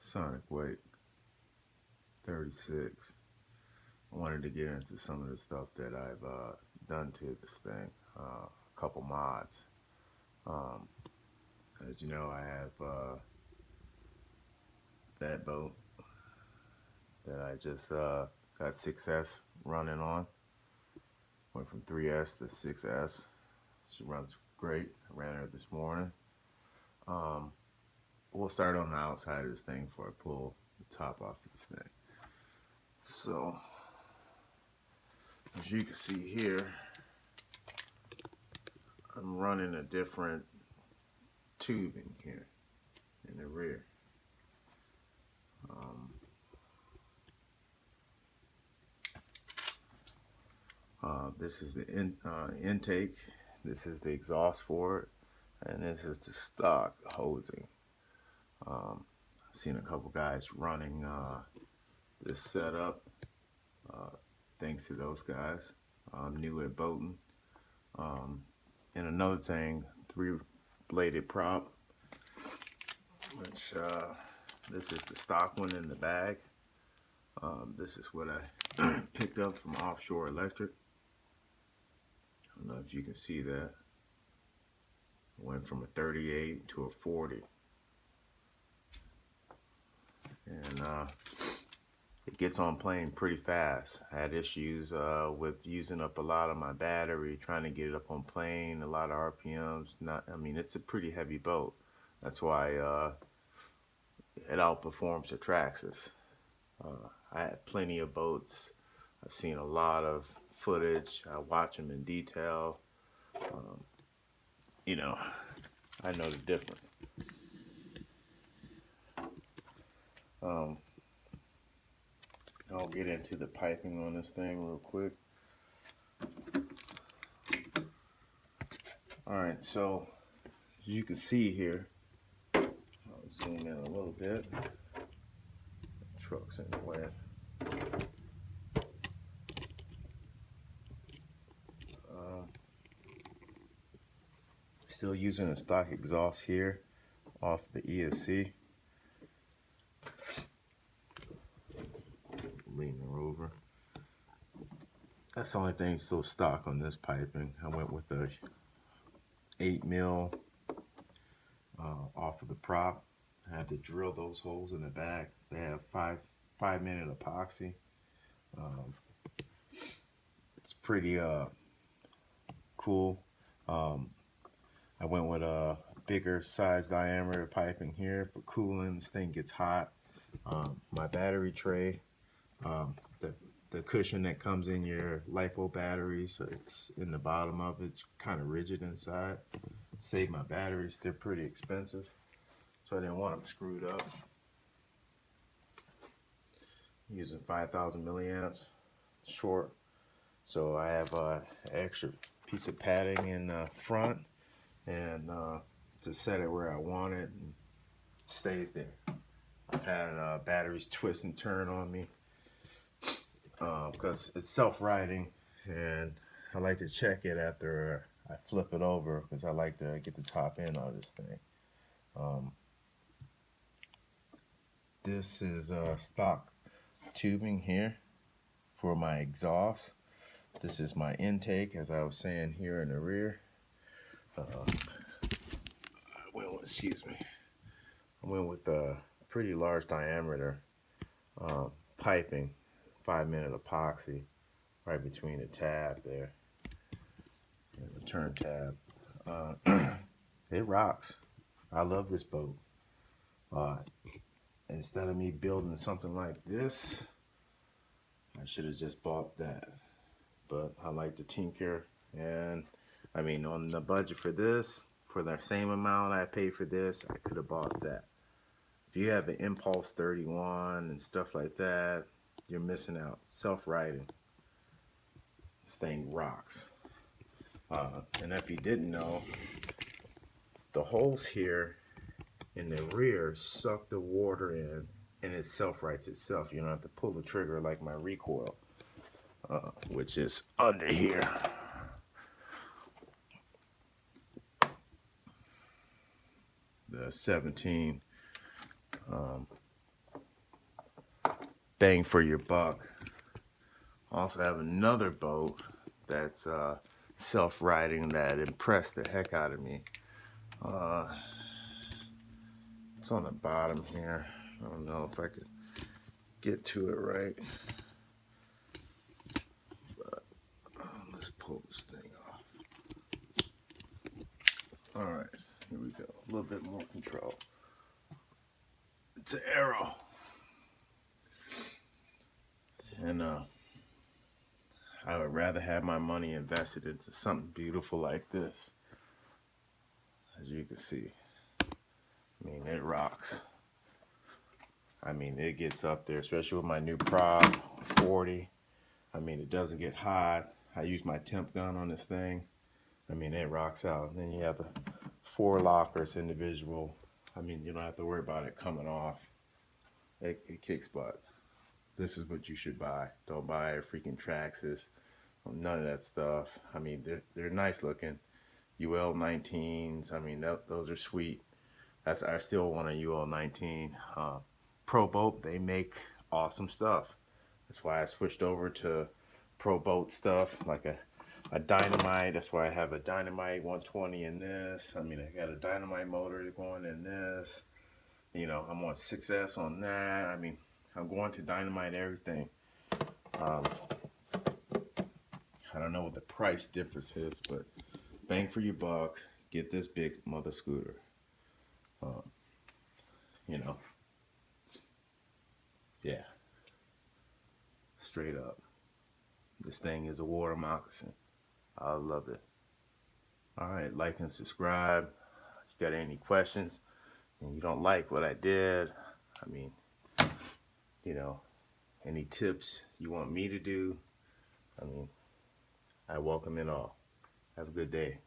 Sonicwake 36. I wanted to get into some of the stuff that I've done to this thing. A couple mods. Um, as you know, I have that boat that I just got 6S running on. Went from 3S to 6S. She runs great. I ran her this morning. Um, we'll start on the outside of this thing before I pull the top off of this thing. So, as you can see here, I'm running a different tubing here in the rear. This is the intake, this is the exhaust for it, and this is the stock hosing. I've seen a couple guys running this setup. Thanks to those guys. I'm new at boating. And another thing, 3-bladed prop, which this is the stock one in the bag. This is what I picked up from Offshore Electric. I don't know if you can see that. It went from a 38 to a 40. And it gets on plane pretty fast. I had issues with using up a lot of my battery, trying to get it up on plane, a lot of RPMs. I mean, it's a pretty heavy boat. That's why it outperforms the Traxxas. I have plenty of boats. I've seen a lot of footage. I watch them in detail. You know, I know the difference. I'll get into the piping on this thing real quick. Alright, so as you can see here, I'll zoom in a little bit. The truck's in the way. Still using a stock exhaust here off the ESC. Leaning her over. That's the only thing still stock on this piping. I went with a 8mm off of the prop. I had to drill those holes in the back. They have 5-minute epoxy. It's pretty cool. I went with a bigger size diameter piping here for cooling. This thing gets hot. My battery tray, the cushion that comes in your LiPo battery, so it's in the bottom of it. It's kind of rigid inside. Save my batteries. They're pretty expensive, so I didn't want them screwed up. I'm using 5,000 milliamps short, so I have an extra piece of padding in the front and to set it where I want it, and it stays there. I've had batteries twist and turn on me because it's self-righting, and I like to check it after I flip it over because I like to get the top end of this thing. This is stock tubing here for my exhaust. This is my intake, as I was saying, here in the rear. I went with a pretty large diameter piping, 5-minute epoxy, right between the tab there and the turn tab. It rocks. I love this boat. Instead of me building something like this, I should have just bought that. But I like to tinker, and I mean, on the budget for this, for the same amount I paid for this, I could have bought that. If you have an Impulse 31 and stuff like that, you're missing out. Self-righting. This thing rocks. And if you didn't know, the holes here in the rear suck the water in, and it self-rights itself. You don't have to pull the trigger like my recoil, which is under here. The 17 bang for your buck. Also have another boat that's self-riding that impressed the heck out of me. It's on the bottom here. I don't know if I could get to it right. But let's pull this thing off. Alright, here we go. A little bit more control. It's an Arrow. And I would rather have my money invested into something beautiful like this. As you can see. I mean, it rocks. I mean, it gets up there, especially with my new prop 40. I mean, it doesn't get hot. I use my temp gun on this thing. I mean, it rocks out. And then you have the 4 lockers individual. I mean, you don't have to worry about it coming off. It kicks butt. This is what you should buy. Don't buy a freaking Traxxas. None of that stuff. I mean, they're nice looking. UL 19s. I mean, those are sweet. I still want a UL 19. Pro Boat, they make awesome stuff. That's why I switched over to Pro Boat stuff, like a Dynamite. That's why I have a Dynamite 120 in this. I mean, I got a Dynamite motor going in this. You know, I'm on 6S on that. I mean, I'm going to Dynamite everything. I don't know what the price difference is, but bang for your buck, get this big mother scooter. You know, yeah, straight up. This thing is a water moccasin. I love it. All right, like and subscribe. If you got any questions and you don't like what I did, I mean, you know, any tips you want me to do, I mean, I welcome it all. Have a good day.